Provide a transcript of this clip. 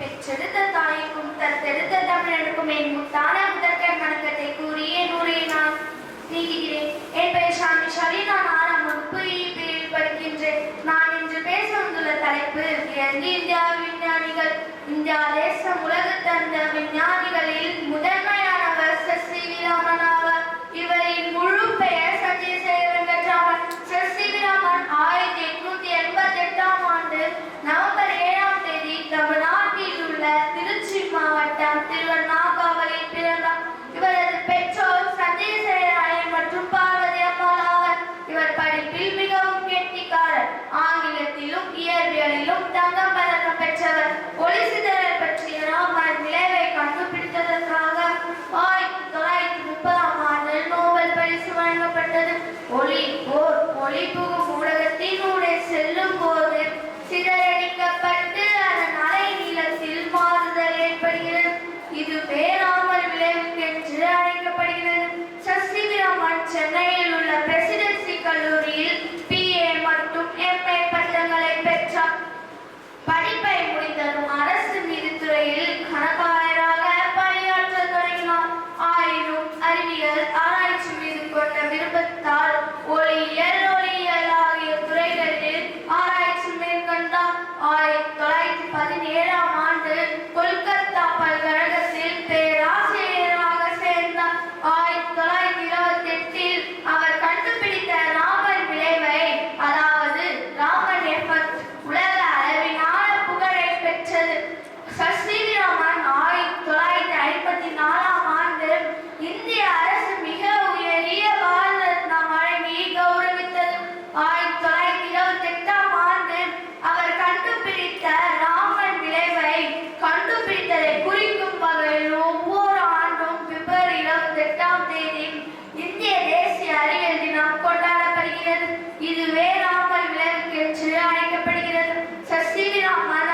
பெற்றெடுத்த தாய்க்கும் தத்தெடுத்த தமிழனுக்கும் என் முத்தான முதற்கண் வணக்கத்தை கூறியே நூறை நான் நீக்குகிறேன். என் பெயர் சாந்தி ஷாலி. நான் 6ஆம் வகுப்பு பிரிவில் படிக்கின்றேன். நான் இன்று பேச வந்துள்ள தலைப்பு இந்தியா விஞ்ஞானிகள். இந்தியா தேசம் உலகு தந்த விஞ்ஞானிகளில் முதன்மையானவர் சி.வி. ராமன் ஆவார். இவரின் முழு பெயர் சஞ்சய் சேகர் வெங்கட்ராமன். சி.வி. ராமன் 1888ஆம் ஆண்டு நவம்பர் 7ஆம் தேதி தமிழ்நாட்டில் உள்ள திருச்சி மாவட்டம் திருவண்ணாமலையில் பிறந்தார். இவரது பெற்றோர் சஞ்சய் சேகர் மற்றும் பார்வதி அம்மாள் ஆவர். இவர் படிப்பில் மிகவும் கெட்டிக்காரர். ஆங்கிலத்திலும் இயற்பியலிலும் தங்கம் பதக்கம் பெற்றவர். ஒளி சிதறல் பற்றிய ராமன் விளைவை கண்டுபிடித்ததற்காக 1930ஆம் ஆண்டு நோபல் பரிசு வழங்கப்பட்டது. ஒளி புகும் ஊடகத்தின் ஊடே செல்லும் போது சிதறடிக்கப்பட்டு அதன் அலை நீளத்தில் மாறுதல் ஏற்படுகிறது. இதுவே ராமன் விளைவு என்று அழைக்கப்படுகிறது. சி.வி. ராமன் சென்னையில் உள்ள பிரசிடென்சி கல்லூரியில் BA மற்றும் MA பட்டங்களை பெற்றார். படிப்பை முடிந்ததும் அரசு நீதித்துறையில் கணக்காயராக பணியாற்ற தொடங்கினார். ஆயினும் அறிவியல் ஆராய்ச்சி மீது கொண்ட விருப்பத்தால் ஒளியியல் ஆகிய துறைகளில் ஆராய்ச்சி மேற்கொண்டார். 1917ஆம் ஆண்டு கொல்கத்தா பல்கலைக்கழகத்தில் பேராசிரியராக சேர்ந்தார். 1928இல் அவர் கண்டுபிடித்த ராமன் விளைவை, அதாவது ராமன் எஃபெக்ட், உலக அளவிலான புகழை பெற்றது. சி.வி. ராமன் 1954ஆம் ஆண்டு இந்திய அரசு மிக உயரிய பாரத ரத்னா வழங்கி கௌரவித்தது. 1928ஆம் ஆண்டு அவர் கண்டுபிடித்த ராமன் விளைவை கண்டுபிடித்ததை குறிக்கும் வகையில் ஒவ்வொரு ஆண்டும் பிப்ரவரி 28ஆம் தேதி இந்திய தேசிய அறிவியல் தினம் கொண்டாடப்படுகிறது. இதுவே ராமன் விளைவு என்று அழைக்கப்படுகிறது. சி.வி. ராமன்